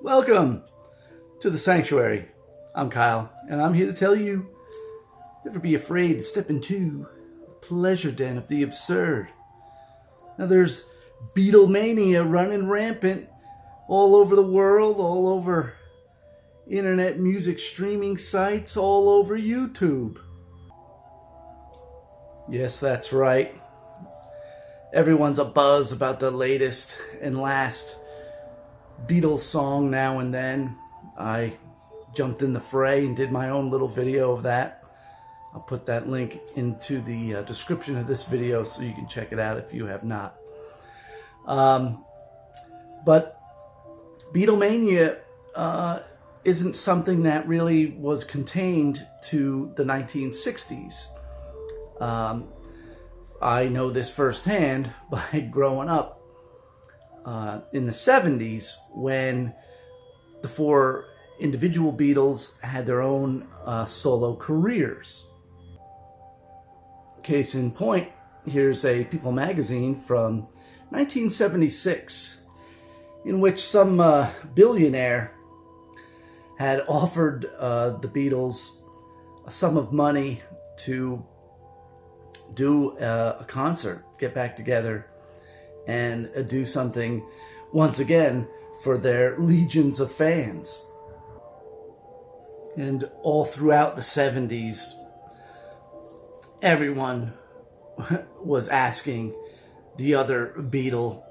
Welcome to the sanctuary. I'm Kyle, and I'm here to tell you, never be afraid to step into the pleasure den of the absurd. Now there's Beatlemania running rampant all over the world, all over internet music streaming sites, all over YouTube. Yes, that's right. Everyone's abuzz about the latest and last Beatles song now and then. I jumped in the fray and did my own little video of that. I'll put that link into the description of this video so you can check it out if you have not. But Beatlemania isn't something that really was contained to the 1960s. I know this firsthand by growing up in the 70s when the four individual Beatles had their own solo careers. Case in point, here's a People magazine from 1976 in which some billionaire had offered the Beatles a sum of money to do a concert, get back together and do something once again for their legions of fans. And all throughout the 70s, everyone was asking the other Beatle,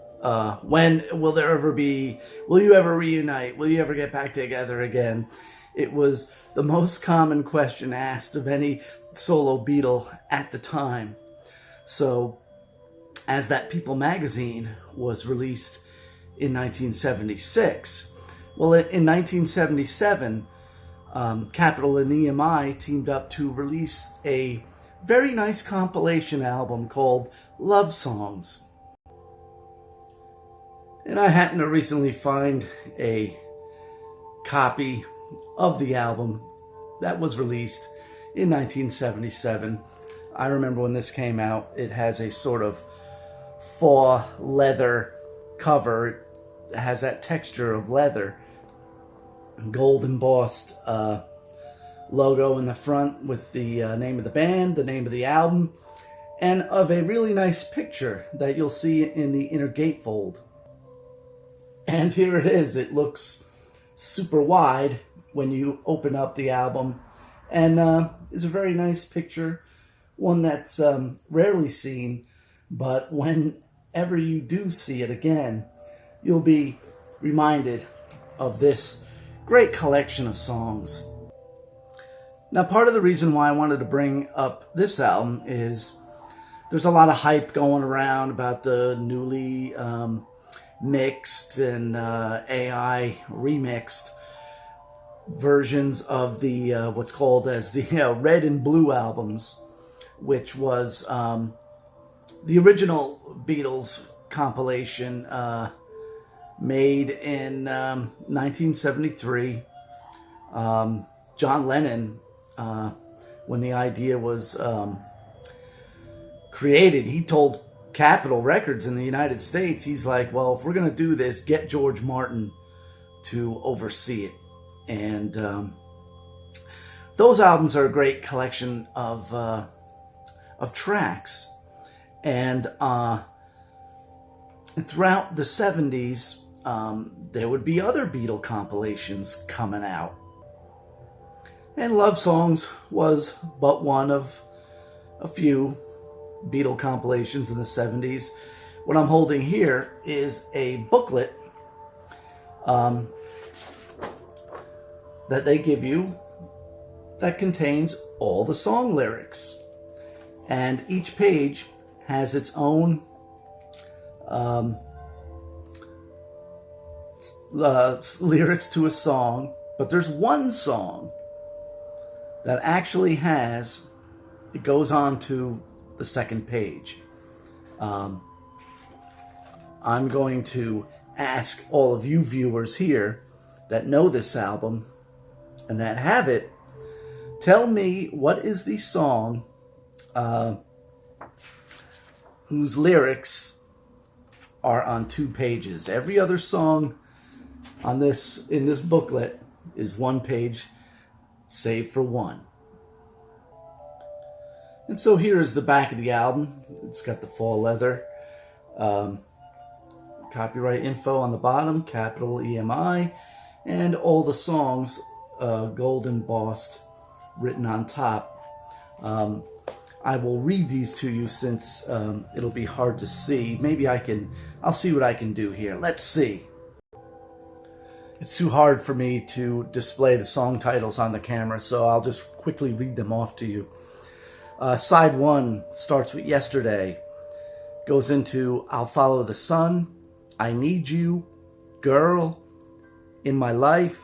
when will you ever reunite? Will you ever get back together again? It was the most common question asked of any solo Beatle at the time. So, as that People magazine was released in 1976, well, in 1977, Capitol and EMI teamed up to release a very nice compilation album called Love Songs. And I happened to recently find a copy of the album that was released in 1977. I remember when this came out, it has a sort of faux leather cover. It has that texture of leather. Gold embossed logo in the front with the name of the band, the name of the album, and of a really nice picture that you'll see in the inner gatefold. And here it is. It looks super wide when you open up the album, and is a very nice picture, one that's rarely seen, but whenever you do see it again, you'll be reminded of this great collection of songs. Now, part of the reason why I wanted to bring up this album is there's a lot of hype going around about the newly mixed and AI remixed versions of the what's called as the Red and Blue albums, which was the original Beatles compilation made in 1973. John Lennon, when the idea was created, he told Capitol Records in the United States, he's like, well, if we're going to do this, get George Martin to oversee it. And those albums are a great collection of tracks. And throughout the 70s, there would be other Beatle compilations coming out. And Love Songs was but one of a few Beatle compilations in the 70s. What I'm holding here is a booklet that they give you that contains all the song lyrics. And each page has its own lyrics to a song, but there's one song that actually it goes on to the second page. I'm going to ask all of you viewers here that know this album and that have it, tell me what is the song whose lyrics are on 2 pages. Every other song in this booklet is one page saved for one. And so here is the back of the album. It's got the fall leather, copyright info on the bottom, capital EMI, and all the songs gold embossed, written on top. I will read these to you since it'll be hard to see. Maybe I'll see what I can do here. Let's see. It's too hard for me to display the song titles on the camera, so I'll just quickly read them off to you. Side 1 starts with Yesterday, goes into I'll Follow the Sun, I Need You, Girl, In My Life,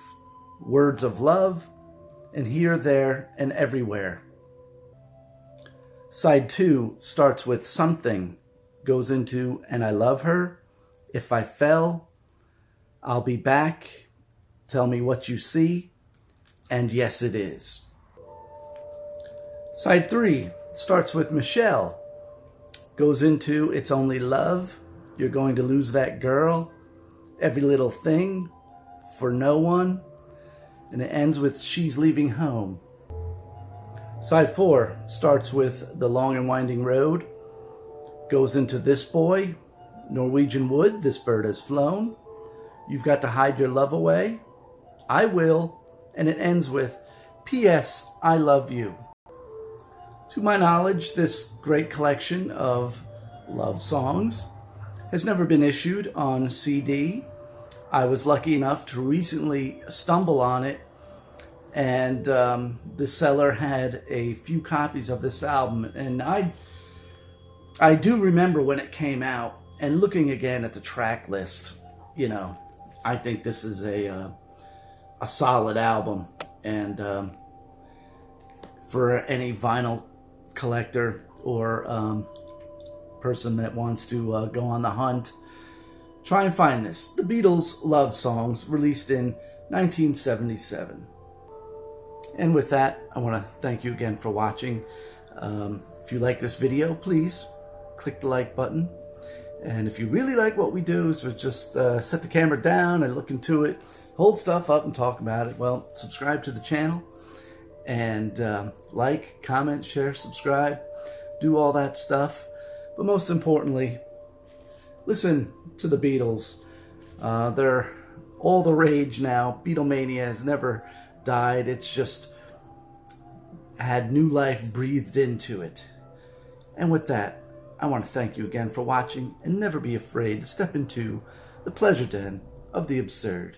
Words of Love, and Here, There, and Everywhere. Side 2 starts with Something, goes into And I Love Her, If I Fell, I'll Be Back, Tell Me What You See, and Yes It Is. Side 3 starts with Michelle, goes into It's Only Love, You're Going to Lose That Girl, Every Little Thing, For No One, and it ends with She's Leaving Home. Side 4 starts with The Long and Winding Road, goes into This Boy, Norwegian Wood, This Bird Has Flown, You've Got to Hide Your Love Away, I Will, and it ends with P.S. I Love You. To my knowledge, this great collection of love songs has never been issued on CD. I was lucky enough to recently stumble on it, and the seller had a few copies of this album, and I do remember when it came out, and looking again at the track list, you know, I think this is a solid album, and for any vinyl collector or person that wants to go on the hunt, try and find this. The Beatles' Love Songs, released in 1977. And with that, I want to thank you again for watching. If you like this video, please click the like button. And if you really like what we do, so just set the camera down and look into it, hold stuff up and talk about it, well, subscribe to the channel. And like, comment, share, subscribe, do all that stuff. But most importantly, listen to the Beatles. They're all the rage now. Beatlemania has never died. It's just had new life breathed into it. And with that, I want to thank you again for watching, and never be afraid to step into the pleasure den of the absurd.